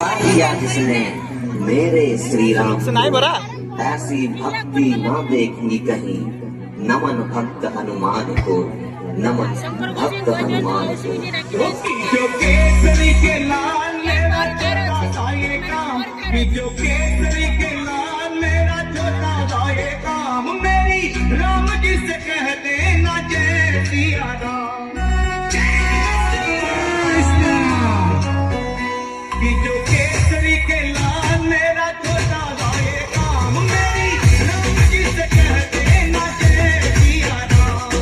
किया जिसने मेरे श्री राम सुनाई बरा ऐसी भक्ति न देखी कहीं। नमन भक्त हनुमान को, नमन भक्त हनुमान को। जो केसरी के लाल मेरा छोटा भाई काम, जो केसरी के लाल मेरा छोटा भाई काम, मेरी राम जी से कह देना जय सिया राम। कि जो केसरी के लाल मेरा छोटा भाई काम, मेरी राम जी से कह देना जय सिया राम।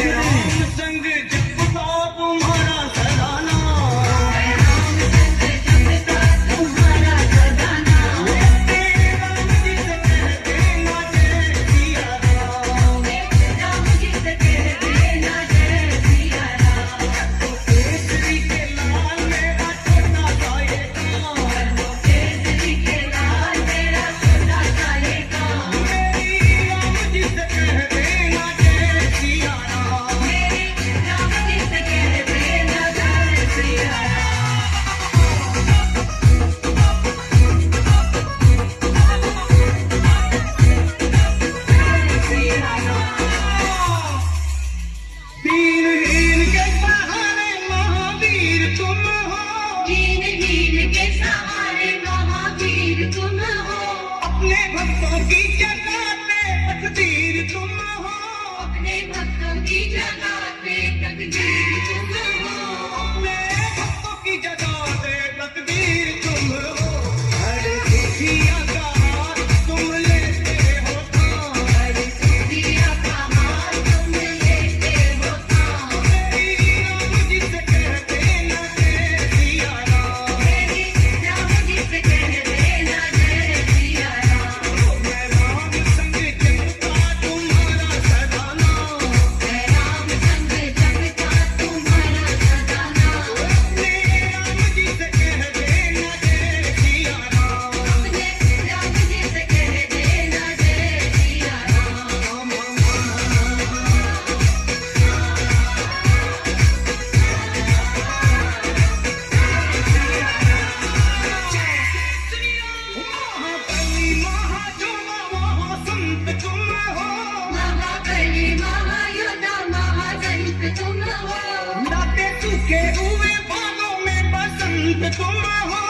राम संग जपता तुम्हारा सदा नाम, राम जी से कह देना जय सिया राम। केसरी के लाल मेरा छोटा भाई काम, मेरी राम जी से कह देना जय सिया राम। दीनहीन के सहारे महावीर तुम हो, अपने भक्तों की जगाते तकदीर तुम हो, अपने भक्तों की जगाते तकदीर तुम हो। हर दुखिया का हाथ तुम लेते हो थाम, मेरी राम जी से कह देना जय सिया राम। मैं राम संग जपता तुम्हारा सदा नाम, अपने राम जी से कह देना जय सिया राम। महाबली महाजोधा महासंत तुम हो, लाते सूखे हुए बागों में बसंत तुम हो,